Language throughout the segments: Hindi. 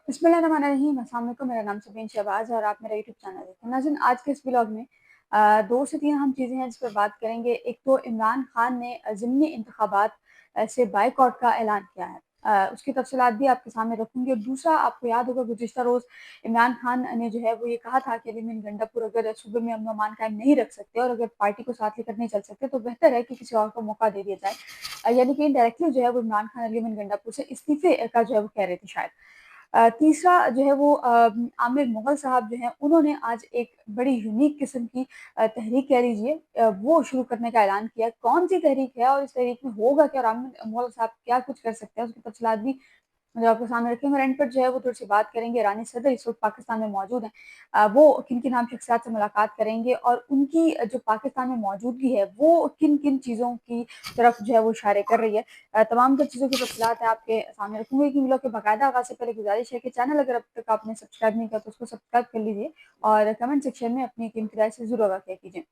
बिस्मिल्लाहिर्रहमानिर्रहीम। अस्सलाम वालेकुम। मेरा नाम सबीन शहबाज और आप मेरा यूट्यूब चैनल देखें। नाज़रीन, आज के इस व्लॉग में 2 से 3 अहम चीज़ें हैं जिस पर बात करेंगे। एक तो इमरान खान ने ज़िमनी इंतखाबात से बायकॉट का ऐलान किया है। उसकी तफसीलात भी आपके सामने रखूँगी। और दूसरा, आपको याद होगा गुज़िश्ता रोज़ इमरान खान ने जो है वो ये कहा था कि अली गंडापुर अगर सूबे में अमन अमान कायम नहीं रख सकते और अगर पार्टी को साथ लेकर नहीं चल सकते तो बेहतर है कि किसी और को मौका दे दिया जाए। यानी कि इनडायरेक्टली जो है वो इमरान खान अली गंडापुर से इस्तीफे का जो है वो कह रहे थे शायद। तीसरा जो है वो आमिर मुग़ल साहब जो हैं उन्होंने आज एक बड़ी यूनिक किस्म की तहरीक कह लीजिए वो शुरू करने का ऐलान किया। कौन-सी तहरीक है और इस तहरीक में होगा क्या और आमिर मुग़ल साहब क्या कुछ कर सकते हैं, उसकी तफ़सीलात भी जो आपके सामने रखेंगे। और एंड पर जो है वो थोड़ी-सी बात करेंगे। ईरानी सदर इस वक़्त पाकिस्तान में मौजूद हैं। वो किन-किन अहम शख्सियात से मुलाकात करेंगे और उनकी जो पाकिस्तान में मौजूदगी है वो किन-किन चीज़ों की तरफ जो है वो इशारे कर रही है। तमाम तर चीज़ों की तफ़सीलात है आपके सामने रखूँगी। कि वीडियो के बाकायदा आगाज़ से पहले गुज़ारिश है कि चैनल अगर अब तक आपने सब्सक्राइब नहीं किया तो उसको सब्सक्राइब कर लीजिए और कमेंट सेक्शन में अपनी कीमती राय से ज़रूर आगाह कीजिए।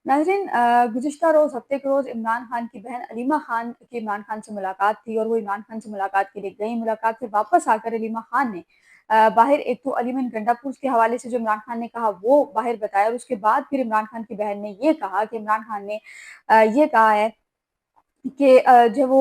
नाज़रीन, गुज़िश्ता रोज़ हफ़्ते के रोज़ इमरान खान की बहन अलीमा खान की इमरान खान से मुलाकात थी और वो इमरान खान से मुलाकात के लिए गईं। मुलाकात से वापस आकर अलीमा खान ने बाहिर एक तो अली गंडापुर के हवाले से जो इमरान खान ने कहा वो बाहिर बताया और उसके बाद फिर इमरान खान की बहन ने ये कहा कि इमरान खान ने ये कहा है कि जो वो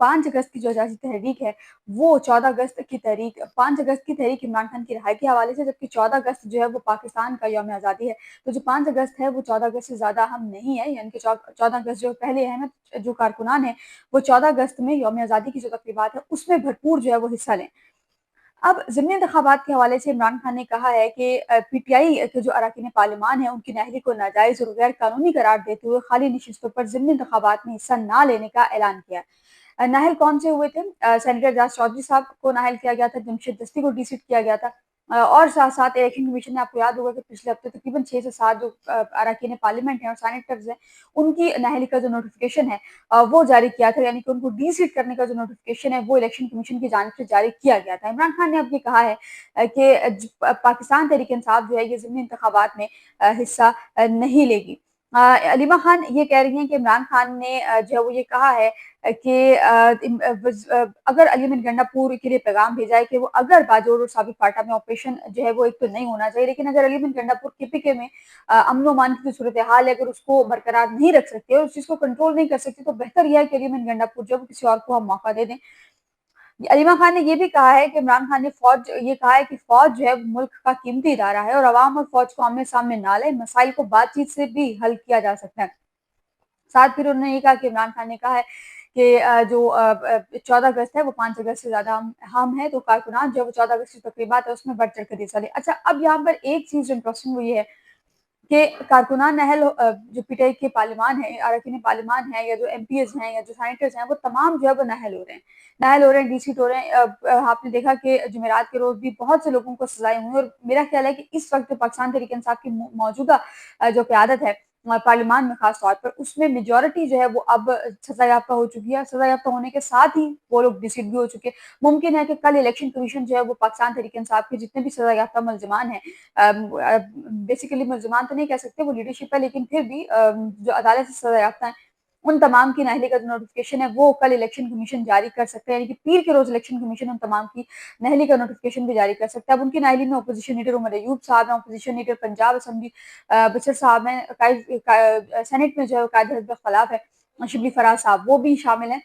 5 अगस्त की जो आज़ादी तहरीक है, वो 14 अगस्त की तहरीक 5 अगस्त की तहरीक इमरान खान की रिहाई के हवाले से, जबकि 14 अगस्त जो है वो पाकिस्तान का यौम आज़ादी है। तो जो 5 अगस्त है वो 14 अगस्त से ज़्यादा अहम नहीं है, यानी कि 14 अगस्त जो पहले अहम जो कारकुनान है, वो 14 अगस्त में यौम आज़ादी की जो तक़रीबात है, उसमें भरपूर जो है वो हिस्सा लें। अब ज़िमनी इंतखाबात के हवाले से इमरान खान ने कहा है कि पीटीआई के जो अरकान पार्लिमान हैं, उनकी नाअहली को नाजायज़ और गैर कानूनी करार देते हुए खाली नशिस्तों पर ज़िमनी इंतखाबात में हिस्सा न लेने का ऐलान किया है। नाहल कौन से हुए थे? सेनेटर एजाज चौधरी साहब को नाहल किया गया था, जमशेद दस्ती को डीसीट किया गया था। और साथ-साथ इलेक्शन कमीशन ने, आपको याद होगा कि पिछले हफ्ते तकरीबन 6 से 7 जो अरकान पार्लियामेंट हैं और सेनेटर्स हैं, उनकी नाअहली का जो नोटिफिकेशन है वो जारी किया था, यानी कि उनको डीसीट करने का जो नोटिफिकेशन है वो इलेक्शन कमीशन की जानिब से जारी किया गया था। इमरान खान ने अब ये कहा है कि पाकिस्तान तहरीक-ए-इंसाफ जो है ये ज़िमनी इंतखाबात में हिस्सा नहीं लेगी। अलीमा खान ये कह रही हैं कि इमरान खान ने जो है वो ये कहा है कि अगर अली गंडापुर के लिए पैगाम भेजा है कि वो अगर बाजोड़ और साबिक फाटा में ऑपरेशन जो है वो एक तो नहीं होना चाहिए, लेकिन अगर अली गंडापुर केपीके में अमन अमान की जो सूरत हाल है, अगर उसको बरकरार नहीं रख सकते और उस चीज़ को कंट्रोल नहीं कर सकते, तो बेहतर यह है कि अली गंडापुर जो है वो किसी और को हम मौका दे दें। अलीमा खान ने ये भी कहा है कि इमरान खान ने ये कहा है कि फौज जो है मुल्क का कीमती इदारा है और अवाम और फौज को आमने सामने ना लाए, मसाइल को बातचीत से भी हल किया जा सकता है। साथ फिर उन्होंने ये कहा कि इमरान खान ने कहा है कि जो 14 अगस्त है वो 5 अगस्त से ज़्यादा अहम है, तो कारकुनान जो है वो 14 अगस्त की तकरीबात है उसमें बढ़ चढ़ कर हिस्सा लें। अच्छा, अब यहाँ पर एक चीज़ जो इंटरेस्टिंग वो ये है कि कारकुनान जो पीटीआई के पार्लिमान है, अरकान पार्लिमान है या जो एमपीज़ हैं या जो सेनेटर्स हैं, वो तमाम जो है वो नाअहल हो रहे हैं। नाअहल हो रहे हैं, डीसीट हो रहे हैं। आपने देखा कि जुमेरात के रोज़ भी बहुत से लोगों को सज़ाएँ हुई और मेरा ख्याल है कि इस वक़्त पाकिस्तान तहरीक-ए-इंसाफ की मौजूदा जो क़यादत है पार्लिमान में ख़ास तौर पर, उसमें मेजॉरिटी जो है वो अब सज़ा याफ़्ता हो चुकी है। सज़ा याफ़्ता होने के साथ ही वो लोग डीसीट भी हो चुके हैं। मुमकिन है कि कल इलेक्शन कमीशन जो है वो पाकिस्तान तहरीक-ए-इंसाफ के जितने भी सज़ा याफ़्ता मुल्ज़िमान हैं, बेसिकली मुल्ज़िमान तो नहीं कह सकते, वो लीडरशिप है, लेकिन फिर भी जो अदालत से सज़ा याफ़्ता हैं, उन तमाम की नाअहली का जो नोटिफिकेशन है वो कल इलेक्शन कमीशन जारी कर सकते हैं, यानी कि पीर के रोज़ इलेक्शन कमीशन उन तमाम की नाअहली का नोटिफिकेशन भी जारी कर सकता है। अब उनकी नाअहली में अपोजिशन लीडर उमर अयूब साहब हैं, अपोजिशन लीडर पंजाब असेंबली बशर साहब हैं, सेनेट में जो है कायद हिज़्ब खिलाफ है शिबली फराज साहब, वो भी शामिल हैं।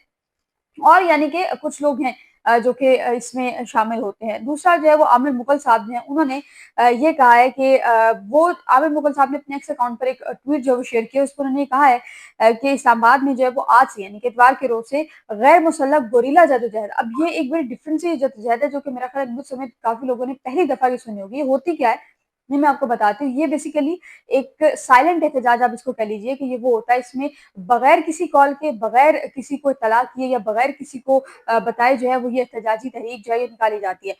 और यानी कि कुछ लोग हैं जो कि इसमें शामिल होते हैं। दूसरा जो है वो आमिर मुग़ल साहब हैं, उन्होंने ये कहा है कि वो आमिर मुग़ल साहब ने अपने एक्स अकाउंट पर एक ट्वीट जो है वो शेयर किया, उसमें उन्होंने कहा है कि इस्लामाबाद में जो है वो आज से, यानी कि इतवार के रोज़ से गैर मुसल्लह गोरिल्ला जद्दोजहद। अब ये एक बड़ी डिफरेंट सी जद्दोजहद है जो कि मेरा ख़्याल है मुझ समेत काफ़ी लोगों ने पहली दफ़ा ये सुनी होगी। ये होती क्या है? ये मैं आपको बताती हूँ। ये बेसिकली एक साइलेंट एहतजाज आप इसको कह लीजिए कि ये वो होता है, इसमें बगैर किसी कॉल के, बगैर किसी को इत्तला किए या बगैर किसी को बताए जो है वो ये एहतजाजी तहरीक जो है ये निकाली जाती है।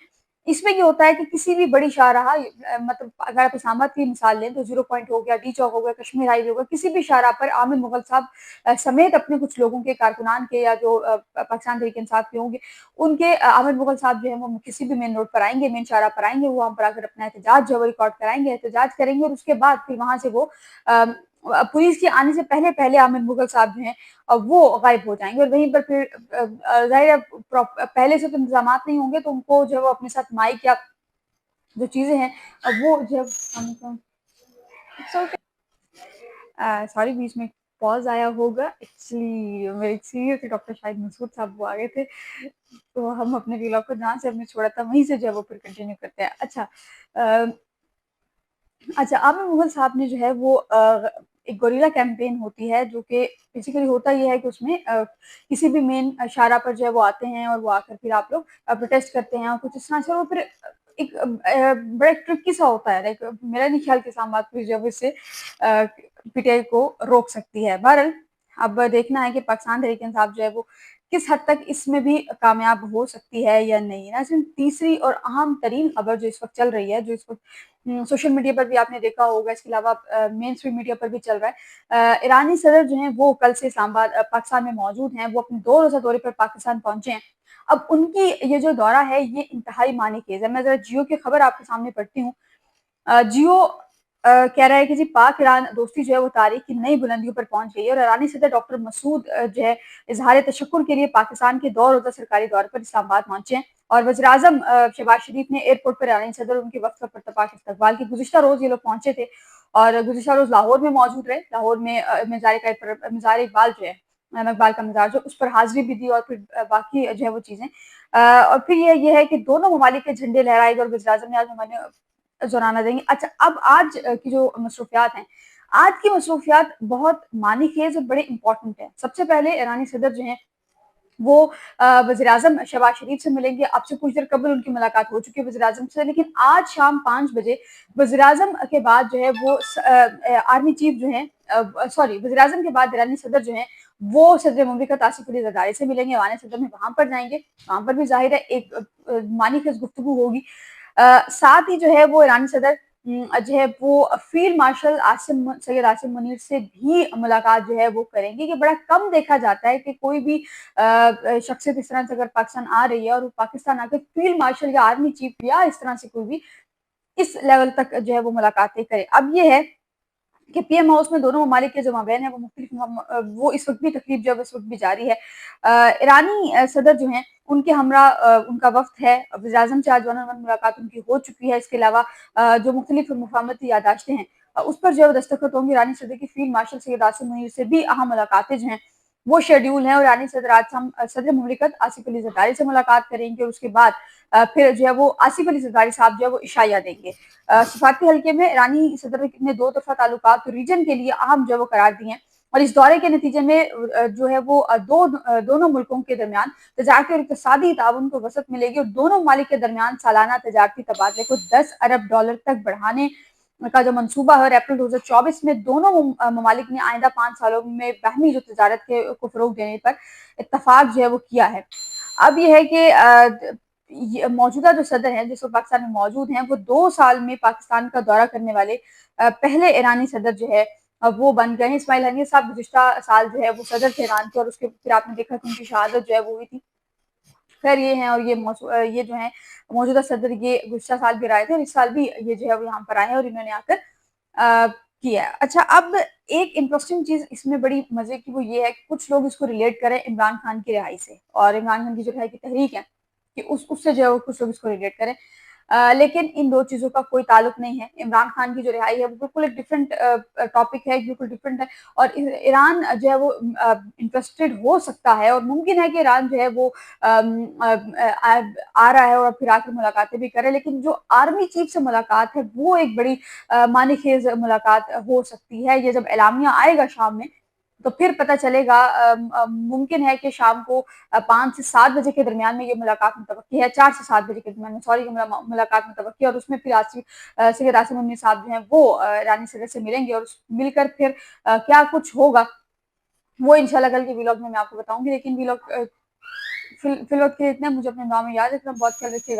इसमें ये होता है कि किसी भी बड़ी शाहराह मतलब अगर आप इस्लामाबाद की मिसाल लें तो ज़ीरो पॉइंट हो गया, डी चौक हो गया, कश्मीर हाईवे हो गया, किसी भी शाहराह पर आमिर मुग़ल साहब समेत अपने कुछ लोगों के कारकुनान के या जो पाकिस्तान तहरीक-ए-इंसाफ के होंगे, उनके आमिर मुग़ल साहब जो है वो किसी भी मेन रोड पर आएँगे, मेन शाहराह पर आएँगे, वो वहाँ पर आकर अपना एहतजाज जो है वो रिकॉर्ड कराएँगे, एहतजाज करेंगे और उसके बाद फिर वहाँ से वो पुलिस के आने से पहले आमिर मुगल साहब जो हैं वो गायब हो जाएंगे और वहीं पर फिर जाहिर है पहले से तो इंतजाम नहीं होंगे, तो उनको जो है वो अपने साथ माइक या जो चीजें हैं वो जब सॉरी बीच में पॉज आया होगा, एक्चुअली मेरे सीनियर थे डॉक्टर शाहिद मसूद साहब, वो आ गए थे, तो हम अपने व्लॉग को जहाँ से हमने छोड़ा था वहीं से जो है वो फिर कंटिन्यू करते हैं। अच्छा, आमिर मुगल साहब ने जो है वो एक गोरिल्ला कैंपेन होती है जो कि बेसिकली होता ये है कि उसमें किसी भी मेन शाहराह पर जो है वो आते हैं और वो आकर फिर आप लोग प्रोटेस्ट करते हैं और कुछ इस तरह से, और वो फिर एक बड़ा ट्रिकी सा होता है, लाइक मेरा नहीं ख्याल कि इस्लाम बात फिर जब इससे पीटीआई को रोक सकती है। बहरहाल अब देखना है कि पाकिस्तान तहरीक इंसाफ जो है वो किस हद तक इसमें भी कामयाब हो सकती है या नहीं। ना सिर्फ तीसरी और अहम तरीन खबर जो इस वक्त चल रही है, जो इस वक्त सोशल मीडिया पर भी आपने देखा होगा, इसके अलावा मेन स्ट्रीम मीडिया पर भी चल रहा है, ईरानी सदर जो हैं वो कल से इस्लामाबाद पाकिस्तान में मौजूद हैं, वो अपने 2 रोज़ा दौरे पर पाकिस्तान पहुंचे हैं। अब उनकी ये जो दौरा है ये इंतहाई मानी खेज है। मैं जरा जियो की खबर आपके सामने पढ़ती हूँ। जियो कह रहा है कि जी पाक ईरान दोस्ती जो है वो तारीख की नई बुलंदियों पर पहुंच गई है और ईरानी सदर डॉक्टर मसूद जो है इजहार तशक्कुर के लिए पाकिस्तान के 2 रोज़ा सरकारी दौरे पर इस्लामाबाद पहुंचे हैं और वज़ीर आज़म शहबाज शरीफ ने एयरपोर्ट पर ईरानी सदर उनके वक्त पर पुरतपाक इस्तकबाल की। गुज़िश्ता रोज ये लोग पहुंचे थे और गुज़िश्ता रोज लाहौर में मौजूद रहे। लाहौर में मज़ार इकबाल जो है, इकबाल का मज़ार जो, उस पर हाजिरी भी दी और फिर बाकी जो है वो चीज़ें, और फिर ये है कि दोनों ममालिक के झंडे लहराए गए और वज़ीर आज़म ने आज ज़ोराना देंगे। अच्छा, अब आज की जो मसरूफियात हैं, आज की मसरूफियात बहुत मानी-खेज़ और बड़े इम्पोर्टेंट हैं। सबसे पहले ईरानी सदर जो हैं वो वज़ीर-ए-आज़म शहबाज शरीफ से मिलेंगे। अब से कुछ देर कबल उनकी मुलाकात हो चुकी है वज़ीर-ए-आज़म से, लेकिन आज शाम 5 बजे वज़ीर-ए-आज़म के बाद जो है वो आर्मी चीफ जो हैं, सॉरी, वज़ीर-ए-आज़म के बाद ईरानी सदर जो हैं वो सदर मुमलिकत आसिफ अली ज़रदारी से मिलेंगे, ईरानी सदर में वहाँ पर जाएँगे। वहाँ पर भी ज़ाहिर है एक मानी-खेज़ गुफ्तगू होगी। साथ ही जो है वो ईरानी सदर जो है वो फील्ड मार्शल सैयद आसिम मुनीर से भी मुलाकात जो है वो करेंगे, कि बड़ा कम देखा जाता है कि कोई भी शख्सियत इस तरह से अगर पाकिस्तान आ रही है और वो पाकिस्तान आकर फील्ड मार्शल या आर्मी चीफ या इस तरह से कोई भी इस लेवल तक जो है वो मुलाकातें करे। अब ये है कि पीएम हाउस में दोनों ममालिक के जो माबैन है वो वो इस वक्त भी तकरीब जो है इस वक्त भी जारी है। ईरानी सदर जो हैं उनके हमरा उनका वफ्त है, वज़ीर-ए-आज़म से आज वन-ऑन-वन मुलाकात उनकी हो चुकी है। इसके अलावा जो मुख्तलिफ मुफाहमती याददाश्तें हैं उस पर जो है वो दस्तखत होंगे। ईरानी सदर की फील्ड मार्शल सैयद आसिम मुनीर से भी अहम मुलाकातें जो हैं वो शेड्यूल हैं और ईरानी सदर आज सदर मुमलिकत आसिफ अली ज़रदारी से मुलाकात करेंगे और उसके बाद फिर जो है वो आसिफ अली ज़रदारी साहब जो है वो इशाया देंगे। सफारती हल्के में ईरानी सदर ने 2 तरफ़ा ताल्लुकात रीजन के लिए अहम जो है वो करार दिए हैं और इस दौरे के नतीजे में जो है वो दोनों मुल्कों के दरमियान तजारती और इक़्तिसादी ताउन को वसअत मिलेगी और दोनों ममालिक के दरमियान सालाना तजारती तबादले को $10 अरब तक बढ़ाने का जो मंसूबा है और अप्रैल 2024 में दोनों ममालिक ने आइंदा 5 सालों में बाहमी जो तजारत को फ़रोग देने पर इत्तफाक जो है वो किया है। अब ये है कि मौजूदा जो सदर हैं जिस वक्त पाकिस्तान में मौजूद हैं वो 2 साल में पाकिस्तान का दौरा करने वाले पहले ईरानी सदर जो है वो बन गए हैं। इस्माइल हनीय साहब गुज़िश्ता साल जो है वो सदर थे ईरान के और उसके फिर आपने देखा कि उनकी शहादत जो है वो हुई थी। खैर ये हैं और ये जो है मौजूदा सदर ये गुज़िश्ता साल भी आए थे और इस साल भी ये जो है वो यहाँ पर आए हैं और इन्होंने आकर किया है। अच्छा, अब एक इंटरेस्टिंग चीज़ इसमें बड़ी मज़े की वो ये है कि कुछ लोग इसको रिलेट करें इमरान खान की रिहाई से और इमरान खान की जो रिहाई की तहरीक है कि उससे जो है वो कुछ लोग इसको रिलेट करें। लेकिन इन 2 चीज़ों का कोई ताल्लुक नहीं है। इमरान खान की जो रिहाई है वो बिल्कुल एक डिफरेंट टॉपिक है, बिल्कुल डिफरेंट है और ईरान जो है वो इंटरेस्टेड हो सकता है और मुमकिन है कि ईरान जो है वो आ रहा है और फिर आकर मुलाकातें भी करे, लेकिन जो आर्मी चीफ से मुलाकात है वो एक बड़ी मानीखेज मुलाकात हो सकती है। ये जब एलामिया आएगा शाम में तो फिर पता चलेगा। मुमकिन है कि शाम को 5 से 7 बजे के दरमियान में ये मुलाकात मुतवक्की है, 4 से 7 बजे के दरमियान में, सॉरी, ये मुलाकात मुतवक्की है और उसमें फिर सैयद आसिम मुनीर साहब जो हैं वो ईरानी सदर से मिलेंगे और मिलकर फिर क्या कुछ होगा वो इंशाल्लाह कल के व्लॉग में मैं आपको बताऊंगी। लेकिन व्लॉग फिल वक्त के लिए इतना। मुझे अपने दुआ में याद रखना, बहुत ख्याल रखिएगा।